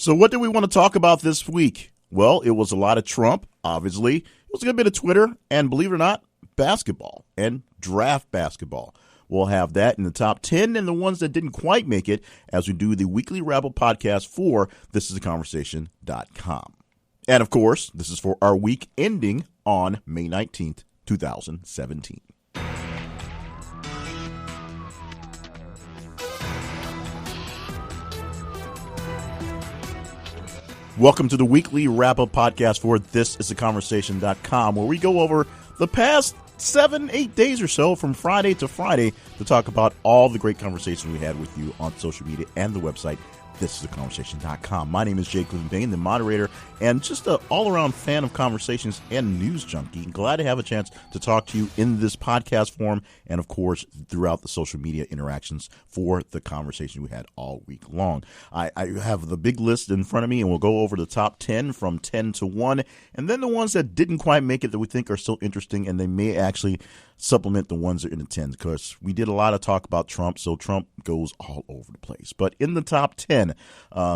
So what do we want to talk about this week? Well, it was a lot of Trump, obviously. It was a good bit of Twitter, and believe it or not, basketball and draft basketball. We'll have that in the top 10 and the ones that didn't quite make it as we do the weekly wrap-up podcast for thisistheconversation.com. And, of course, this is for our week ending on May 19th, 2017. Welcome to the weekly wrap-up podcast for thisistheconversation.com, where we go over the past 7-8 days or so from Friday to Friday to talk about all the great conversations we had with you on social media and the website thisistheconversation.com. My name is Jay Cleveland, the moderator, and just an all-around fan of conversations and news junkie. Glad to have a chance to talk to you in this podcast form and, of course, throughout the social media interactions for the conversation we had all week long. I have the big list in front of me, and we'll go over the top 10 from 10 to 1, and then the ones that didn't quite make it that we think are still interesting, and they may actually supplement the ones that are in the 10, because we did a lot of talk about Trump, so Trump goes all over the place. But in the top 10,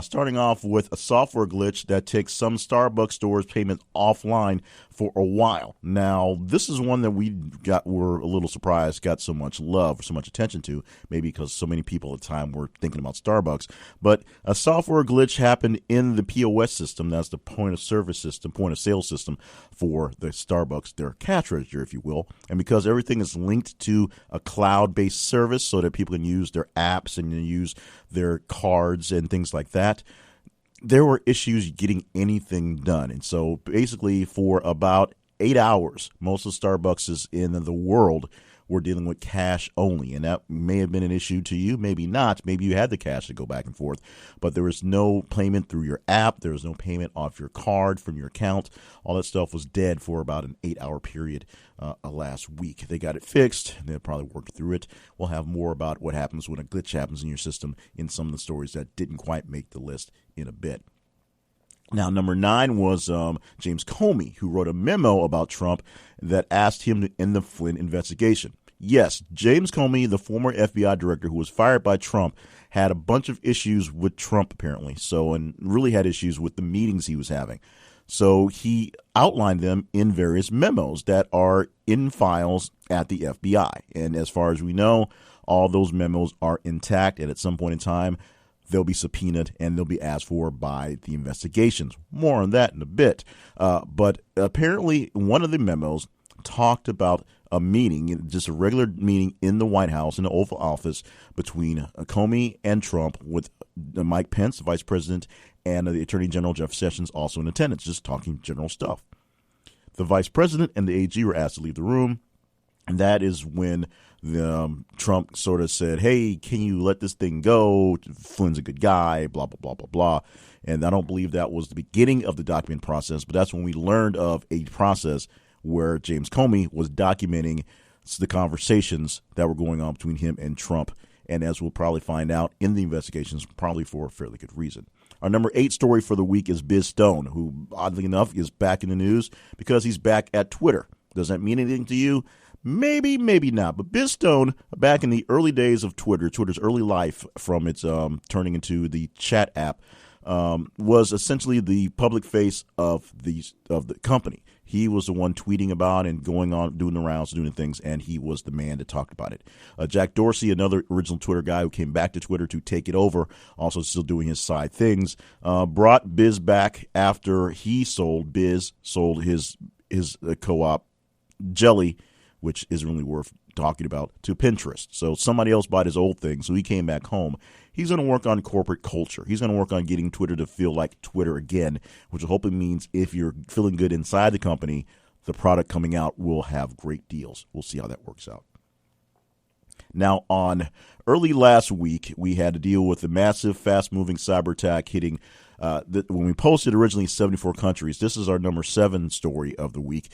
starting off with a software glitch that takes some Starbucks stores' payment offline for a while. Now, this is one that were a little surprised got so much love, so much attention to, maybe because so many people at the time were thinking about Starbucks. But a software glitch happened in the POS system, that's the point of sale system for the Starbucks, their cash register, if you will. And because everything is linked to a cloud-based service so that people can use their apps and use their cards and things like that, there were issues getting anything done. And so basically for about 8 hours, most of the Starbucks in the world were dealing with cash only. And that may have been an issue to you, maybe not. Maybe you had the cash to go back and forth, but there was no payment through your app. There was no payment off your card from your account. All that stuff was dead for about an 8-hour period last week. They got it fixed. They'll probably work through it. We'll have more about what happens when a glitch happens in your system in some of the stories that didn't quite make the list in a bit. Now, number 9 was James Comey, who wrote a memo about Trump that asked him to end the Flynn investigation. Yes, James Comey, the former FBI director who was fired by Trump, had a bunch of issues with Trump, apparently, and really had issues with the meetings he was having. So he outlined them in various memos that are in files at the FBI. And as far as we know, all those memos are intact, and at some point in time, they'll be subpoenaed and they'll be asked for by the investigations. More on that in a bit. But apparently one of the memos talked about a meeting, just a regular meeting in the White House, in the Oval Office, between Comey and Trump, with Mike Pence, the vice president, and the Attorney General Jeff Sessions also in attendance, just talking general stuff. The vice president and the AG were asked to leave the room, and that is when Trump sort of said, hey, can you let this thing go? Flynn's a good guy, blah, blah, blah, blah, blah. And I don't believe that was the beginning of the document process, but that's when we learned of a process where James Comey was documenting the conversations that were going on between him and Trump. And as we'll probably find out in the investigations, probably for a fairly good reason. Our number 8 story for the week is Biz Stone, who, oddly enough, is back in the news because he's back at Twitter. Does that mean anything to you? Maybe, maybe not. But Biz Stone, back in the early days of Twitter's early life from its turning into the chat app, was essentially the public face of the company. He was the one tweeting about and going on, doing the rounds, doing the things, and he was the man that talked about it. Jack Dorsey, another original Twitter guy who came back to Twitter to take it over, also still doing his side things, brought Biz back after Biz sold his co-op Jelly, which isn't really worth talking about, to Pinterest. So somebody else bought his old thing, so he came back home. He's going to work on corporate culture. He's going to work on getting Twitter to feel like Twitter again, which hopefully means if you're feeling good inside the company, the product coming out will have great deals. We'll see how that works out. Now, on early last week, we had to deal with the massive, fast-moving cyber attack hitting when we posted originally 74 countries. This is our number 7 story of the week.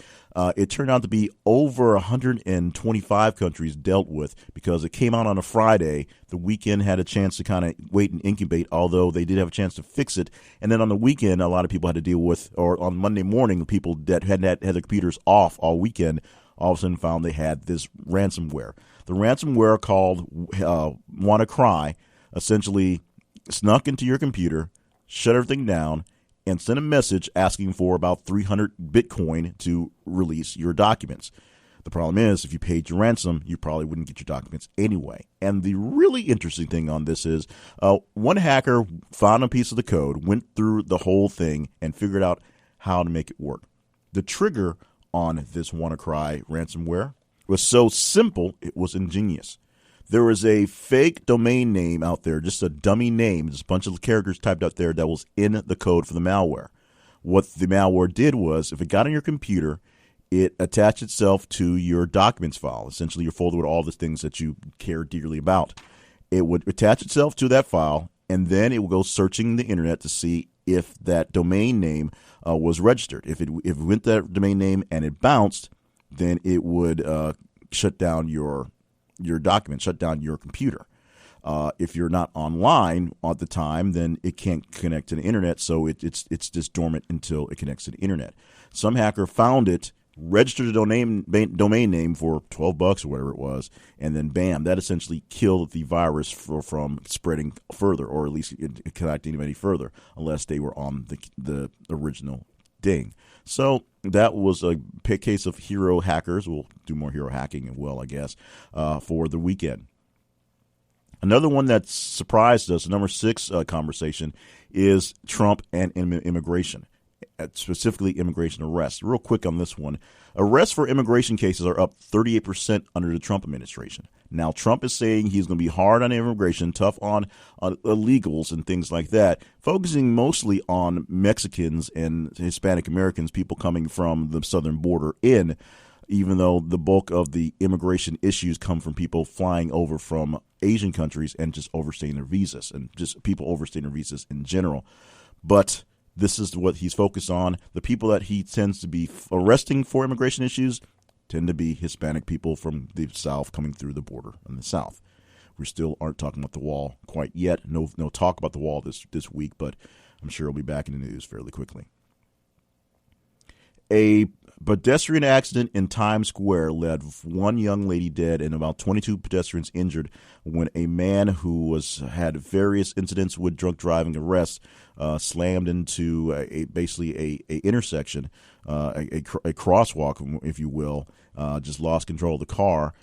It turned out to be over 125 countries dealt with because it came out on a Friday. The weekend had a chance to kind of wait and incubate, although they did have a chance to fix it. And then on the weekend, a lot of people had to deal with, or on Monday morning, the people that had their computers off all weekend all of a sudden found they had this ransomware. The ransomware called WannaCry essentially snuck into your computer, shut everything down, and sent a message asking for about 300 Bitcoin to release your documents. The problem is, if you paid your ransom, you probably wouldn't get your documents anyway. And the really interesting thing on this is one hacker found a piece of the code, went through the whole thing, and figured out how to make it work. The trigger on this WannaCry ransomware was so simple, it was ingenious. There was a fake domain name out there, just a dummy name, just a bunch of characters typed out there that was in the code for the malware. What the malware did was, if it got on your computer, it attached itself to your documents file, essentially your folder with all the things that you care dearly about. It would attach itself to that file, and then it would go searching the internet to see if that domain name was registered. If it went to that domain name and it bounced, then it would shut down your document, shut down your computer. If you're not online at the time, then it can't connect to the internet, so it's just dormant until it connects to the internet. Some hacker found it, registered a domain name for $12 or whatever it was, and then bam, that essentially killed the virus from spreading further, or at least connecting any further, unless they were on the original ding. So that was a case of hero hackers. We'll do more hero hacking as well, I guess, for the weekend. Another one that surprised us, number 6 conversation, is Trump and immigration. Specifically immigration arrests. Real quick on this one. Arrests for immigration cases are up 38% under the Trump administration. Now, Trump is saying he's going to be hard on immigration, tough on illegals and things like that, focusing mostly on Mexicans and Hispanic Americans, people coming from the southern border in, even though the bulk of the immigration issues come from people flying over from Asian countries and just overstaying their visas, and just people overstaying their visas in general. But this is what he's focused on. The people that he tends to be arresting for immigration issues tend to be Hispanic people from the South coming through the border in the South. We still aren't talking about the wall quite yet. No talk about the wall this week, but I'm sure it'll be back in the news fairly quickly. A pedestrian accident in Times Square led one young lady dead and about 22 pedestrians injured when a man who had various incidents with drunk driving arrests slammed into basically a intersection, a crosswalk, if you will, just lost control of the car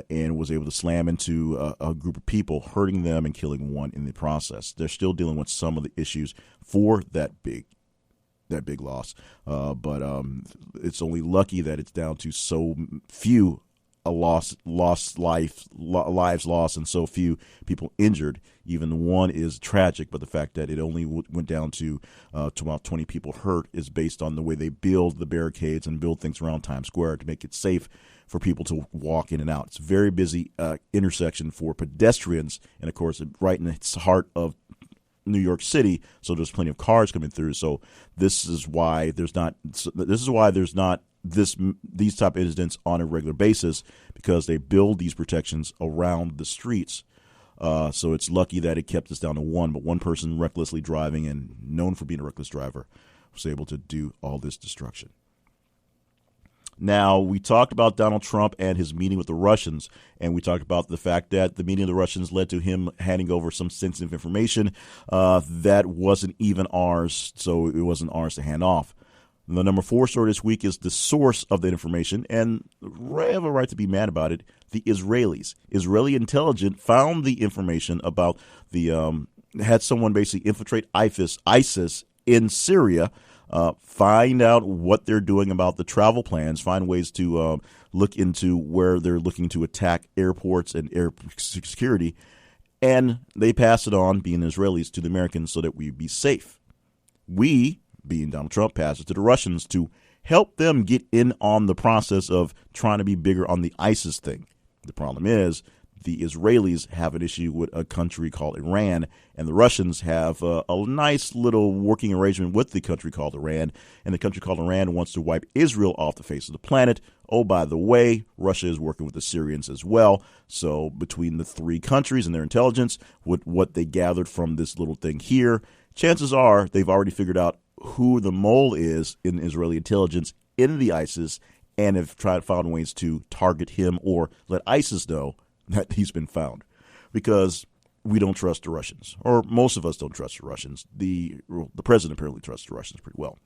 and was able to slam into a group of people, hurting them and killing one in the process. They're still dealing with some of the issues for that big loss, but it's only lucky that it's down to so few lives lost and so few people injured. Even one is tragic, but the fact that it only went down to about 20 people hurt is based on the way they build the barricades and build things around Times Square to make it safe for people to walk in and out. It's a very busy intersection for pedestrians, and of course, right in the heart of New York City, so there's plenty of cars coming through. So this is why there's not these type of incidents on a regular basis, because they build these protections around the streets. So it's lucky that it kept us down to one, but one person recklessly driving and known for being a reckless driver was able to do all this destruction. Now, we talked about Donald Trump and his meeting with the Russians, and we talked about the fact that the meeting of the Russians led to him handing over some sensitive information that wasn't even ours, so it wasn't ours to hand off. The number 4 story this week is the source of the information, and I have a right to be mad about it. The Israelis. Israeli intelligence found the information about had someone basically infiltrate ISIS in Syria, find out what they're doing about the travel plans, find ways to look into where they're looking to attack airports and air security, and they pass it on, being Israelis, to the Americans so that we be safe. We, being Donald Trump, pass it to the Russians to help them get in on the process of trying to be bigger on the ISIS thing. The problem is the Israelis have an issue with a country called Iran, and the Russians have a nice little working arrangement with the country called Iran, and the country called Iran wants to wipe Israel off the face of the planet. Oh, by the way, Russia is working with the Syrians as well. So between the 3 countries and their intelligence, with what they gathered from this little thing here, chances are they've already figured out who the mole is in Israeli intelligence in the ISIS, and have found ways to target him or let ISIS know that he's been found. Because we don't trust the Russians, or most of us don't trust the Russians. The president apparently trusts the Russians pretty well.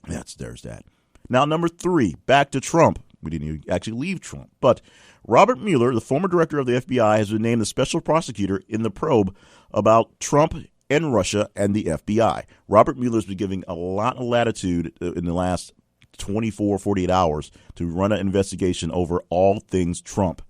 There's that. Now, number 3, back to Trump. We didn't even actually leave Trump, but Robert Mueller, the former director of the FBI, has been named the special prosecutor in the probe about Trump and Russia and the FBI. Robert Mueller has been giving a lot of latitude in the last 24, 48 hours to run an investigation over all things Trump.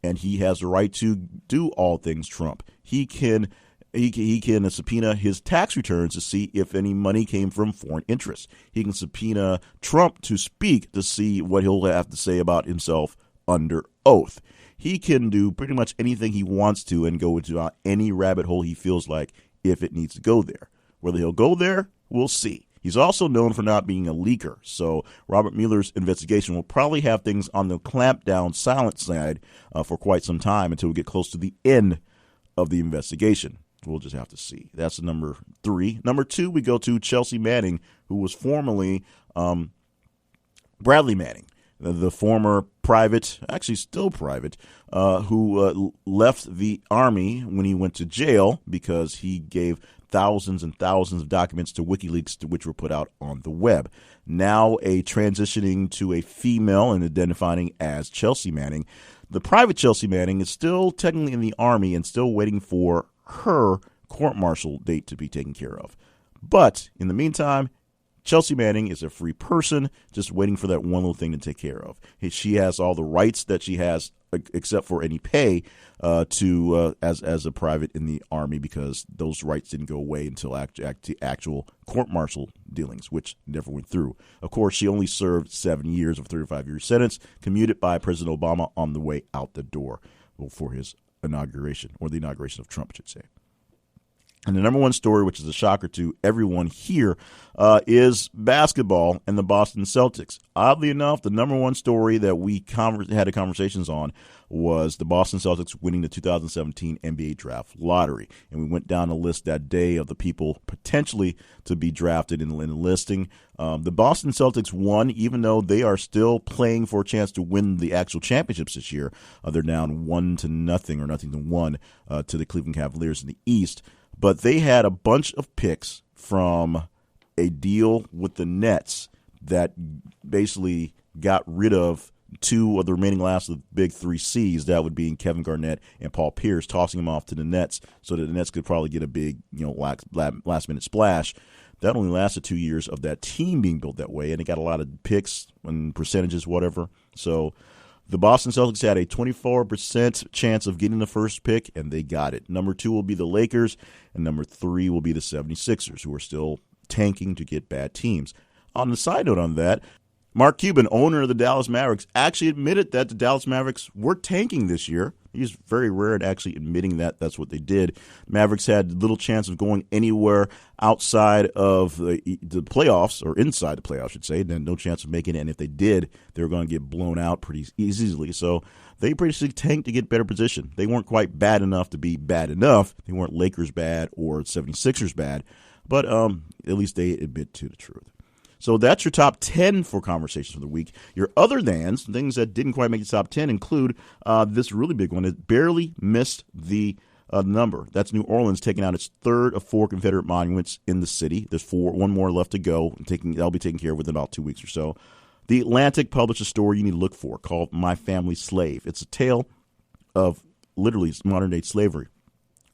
And he has the right to do all things Trump. He can subpoena his tax returns to see if any money came from foreign interests. He can subpoena Trump to speak to see what he'll have to say about himself under oath. He can do pretty much anything he wants to and go into any rabbit hole he feels like if it needs to go there. Whether he'll go there, we'll see. He's also known for not being a leaker, so Robert Mueller's investigation will probably have things on the clampdown silent side for quite some time until we get close to the end of the investigation. We'll just have to see. That's number 3. Number 2, we go to Chelsea Manning, who was formerly Bradley Manning, the former private, actually still private, who left the Army when he went to jail because he gave thousands and thousands of documents to WikiLeaks, which were put out on the web. Now transitioning to a female and identifying as Chelsea Manning. The private Chelsea Manning is still technically in the Army and still waiting for her court-martial date to be taken care of. But in the meantime, Chelsea Manning is a free person, just waiting for that one little thing to take care of. She has all the rights that she has, except for any pay, as a private in the Army, because those rights didn't go away until actual court-martial dealings, which never went through. Of course, she only served 7 years of a 35-year sentence, commuted by President Obama on the way out the door for his inauguration, or the inauguration of Trump, I should say. And the number 1 story, which is a shocker to everyone here, is basketball and the Boston Celtics. Oddly enough, the number 1 story that we had conversations on was the Boston Celtics winning the 2017 NBA Draft Lottery. And we went down a list that day of the people potentially to be drafted in the listing. The Boston Celtics won, even though they are still playing for a chance to win the actual championships this year. They're down 1-0 or 0-1 to the Cleveland Cavaliers in the East. But they had a bunch of picks from a deal with the Nets that basically got rid of 2 of the remaining last of the big 3 C's. That would be Kevin Garnett and Paul Pierce, tossing them off to the Nets so that the Nets could probably get a big, last-minute splash. That only lasted 2 years of that team being built that way, and it got a lot of picks and percentages, whatever. So the Boston Celtics had a 24% chance of getting the first pick, and they got it. Number 2 will be the Lakers, and number 3 will be the 76ers, who are still tanking to get bad teams. On the side note on that, Mark Cuban, owner of the Dallas Mavericks, actually admitted that the Dallas Mavericks were tanking this year. He's very rare at actually admitting that that's what they did. Mavericks had little chance of going anywhere outside of the playoffs, or inside the playoffs, I should say. Then no chance of making it. And if they did, they were going to get blown out pretty easily. So they basically tanked to get better position. They weren't quite bad enough to be bad enough. They weren't Lakers bad or 76ers bad. But at least they admit to the truth. So that's your top 10 for conversations of the week. Your other thans, things that didn't quite make the top 10, include this really big one. It barely missed the number. That's New Orleans taking out its 3rd of 4 Confederate monuments in the city. There's one more left to go. That'll be taken care of within about 2 weeks or so. The Atlantic published a story you need to look for called My Family Slave. It's a tale of literally modern-day slavery.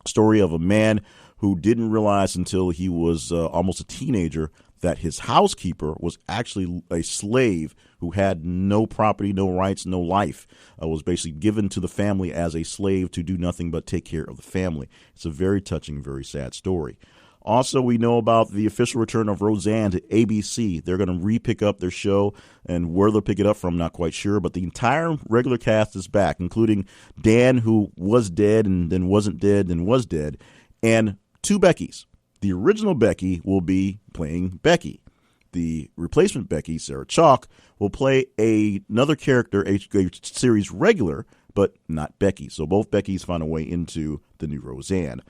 Story of a man who didn't realize until he was almost a teenager that his housekeeper was actually a slave who had no property, no rights, no life, was basically given to the family as a slave to do nothing but take care of the family. It's a very touching, very sad story. Also, we know about the official return of Roseanne to ABC. They're going to re-pick up their show, and where they'll pick it up from, not quite sure. But the entire regular cast is back, including Dan, who was dead and then wasn't dead and was dead, and 2 Beckys. The original Becky will be playing Becky. The replacement Becky, Sarah Chalke, will play another character, a series regular, but not Becky. So both Beckys find a way into the new Roseanne.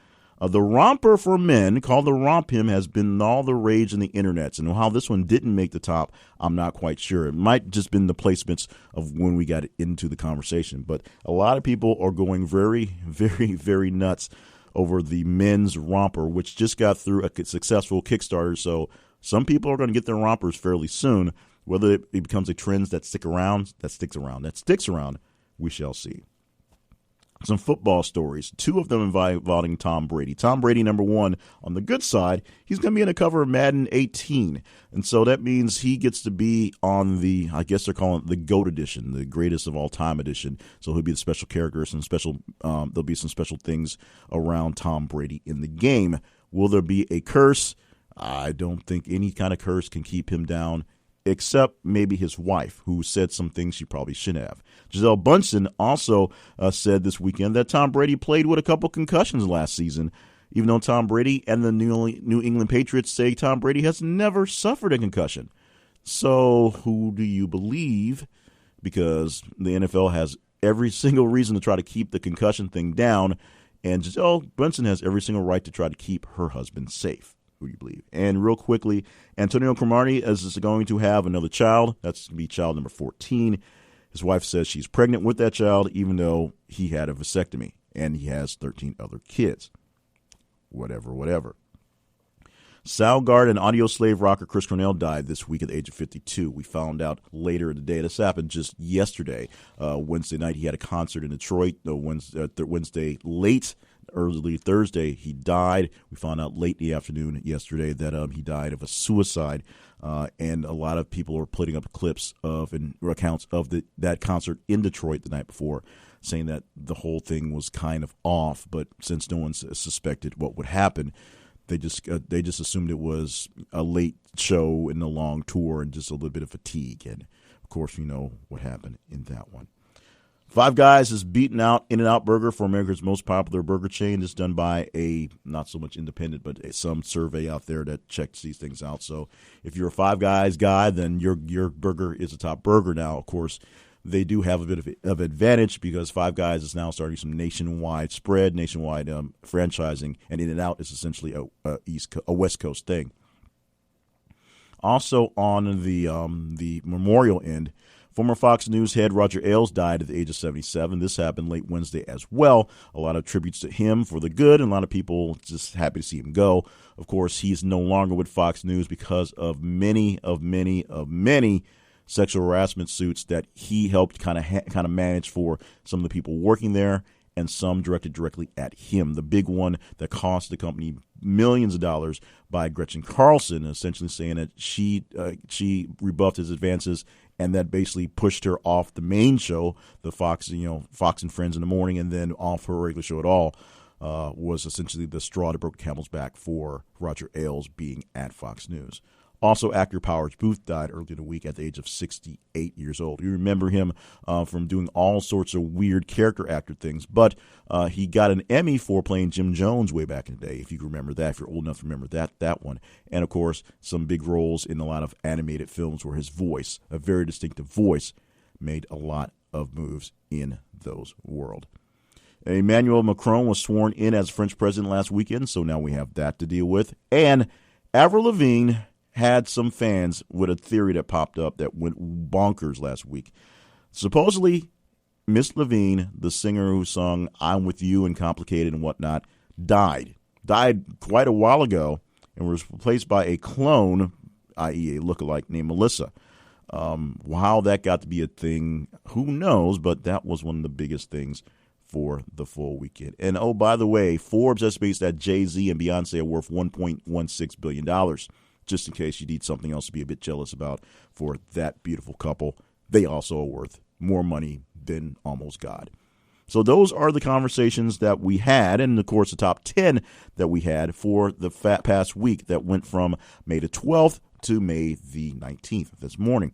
The romper for men, called the Romp Him, has been all the rage in the internets. And how this one didn't make the top, I'm not quite sure. It might just been the placements of when we got into the conversation. But a lot of people are going very, very, very nuts over the men's romper, which just got through a successful Kickstarter. So some people are going to get their rompers fairly soon. Whether it becomes a trend that sticks around, we shall see. Some football stories, two of them involving Tom Brady. Tom Brady, number one, on the good side, he's going to be in the cover of Madden 18. And so that means he gets to be on the, I guess they're calling it the GOAT edition, the greatest of all time edition. So he'll be the special character, there'll be some special things around Tom Brady in the game. Will there be a curse? I don't think any kind of curse can keep him down, except maybe his wife, who said some things she probably shouldn't have. Gisele Bundchen also said this weekend that Tom Brady played with a couple concussions last season, even though Tom Brady and the New England Patriots say Tom Brady has never suffered a concussion. So who do you believe? Because the NFL has every single reason to try to keep the concussion thing down, and Gisele Bundchen has every single right to try to keep her husband safe. Who do you believe? And real quickly, Antonio Cromartie is going to have another child. That's going to be child number 14. His wife says she's pregnant with that child, even though he had a vasectomy, and he has 13 other kids. Whatever. Soundgarden and Audioslave rocker Chris Cornell died this week at the age of 52. We found out later in the day. This happened just yesterday. Wednesday night, he had a concert in Detroit. Wednesday late, early Thursday, he died. We found out late in the afternoon yesterday that he died of a suicide. And a lot of people are putting up clips of and accounts of that concert in Detroit the night before, saying that the whole thing was kind of off. But since no one suspected what would happen, they just assumed it was a late show in the long tour and just a little bit of fatigue. And of course, you know what happened in that one. Five Guys is beating out In-N-Out Burger for America's most popular burger chain. It's done by a not so much independent, but some survey out there that checks these things out. So if you're a Five Guys guy, then your burger is a top burger now. Of course, they do have a bit of advantage because Five Guys is now starting some nationwide franchising, and In-N-Out is essentially a West Coast thing. Also on the memorial end, former Fox News head Roger Ailes died at the age of 77. This happened late Wednesday as well. A lot of tributes to him for the good, and a lot of people just happy to see him go. Of course, he's no longer with Fox News because of many sexual harassment suits that he helped kind of manage for some of the people working there, and some directed directly at him. The big one that cost the company millions of dollars by Gretchen Carlson, essentially saying that she rebuffed his advances, and that basically pushed her off the main show, the Fox and Friends in the morning, and then off her regular show at all, was essentially the straw that broke the camel's back for Roger Ailes being at Fox News. Also, actor Powers Booth died earlier in the week at the age of 68 years old. You remember him from doing all sorts of weird character actor things, but he got an Emmy for playing Jim Jones way back in the day, if you remember that, if you're old enough to remember that one. And, of course, some big roles in a lot of animated films where his voice, a very distinctive voice, made a lot of moves in those worlds. Emmanuel Macron was sworn in as French president last weekend, so now we have that to deal with. And Avril Lavigne had some fans with a theory that popped up that went bonkers last week. Supposedly, Miss Lavigne, the singer who sung I'm With You and Complicated and whatnot, died quite a while ago and was replaced by a clone, i.e. a lookalike named Melissa. How that got to be a thing, who knows, but that was one of the biggest things for the full weekend. And, oh, by the way, Forbes estimates that Jay-Z and Beyonce are worth $1.16 billion. Just in case you need something else to be a bit jealous about for that beautiful couple. They also are worth more money than almost God. So those are the conversations that we had, and of course the top 10 that we had for the past week that went from May the 12th to May the 19th this morning.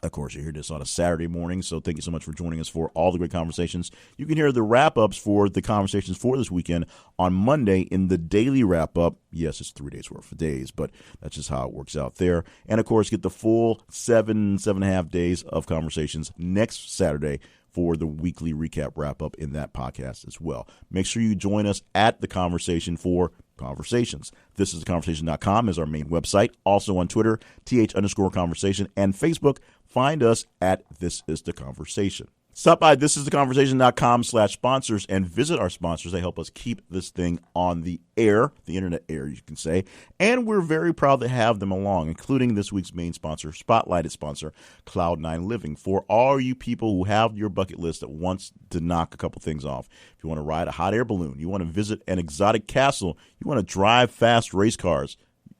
Of course, you hear this on a Saturday morning, so thank you so much for joining us for all the great conversations. You can hear the wrap-ups for the conversations for this weekend on Monday in the daily wrap-up. Yes, it's 3 days worth of days, but that's just how it works out there. And, of course, get the full 7.5 days of conversations next Saturday for the weekly recap wrap-up in that podcast as well. Make sure you join us at The Conversation for Conversations. This is theconversation.com is our main website. Also on Twitter, th_conversation, and Facebook. Find us at This Is The Conversation. Stop by thisistheconversation.com/sponsors and visit our sponsors. They help us keep this thing on the air, the internet air, you can say. And we're very proud to have them along, including this week's main sponsor, spotlighted sponsor, Cloud9 Living. For all you people who have your bucket list that wants to knock a couple things off, if you want to ride a hot air balloon, you want to visit an exotic castle, you want to drive fast race cars,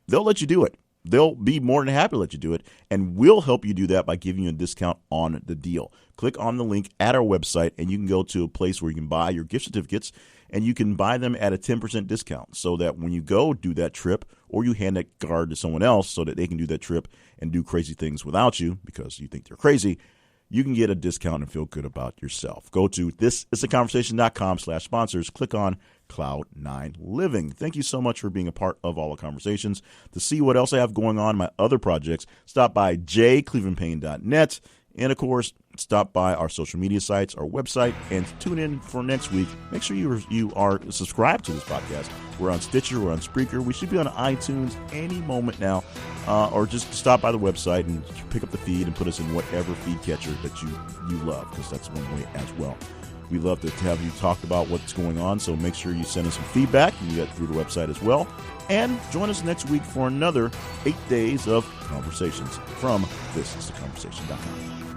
they'll let you do it. They'll be more than happy to let you do it, and we'll help you do that by giving you a discount on the deal. Click on the link at our website, and you can go to a place where you can buy your gift certificates, and you can buy them at a 10% discount so that when you go do that trip, or you hand that card to someone else so that they can do that trip and do crazy things without you because you think they're crazy, you can get a discount and feel good about yourself. Go to thisistheconversation.com/sponsors. Click on Cloud9 Living. Thank you so much for being a part of all the conversations. To see what else I have going on in my other projects, stop by jclevelandpayne.net. And, of course, stop by our social media sites, our website, and tune in for next week. Make sure you are subscribed to this podcast. We're on Stitcher. We're on Spreaker. We should be on iTunes any moment now. Or just stop by the website and pick up the feed and put us in whatever feed catcher that you love, because that's one way as well. We love to have you talk about what's going on, so make sure you send us some feedback. You can do that through the website as well. And join us next week for another 8 days of conversations from thisistheconversation.com.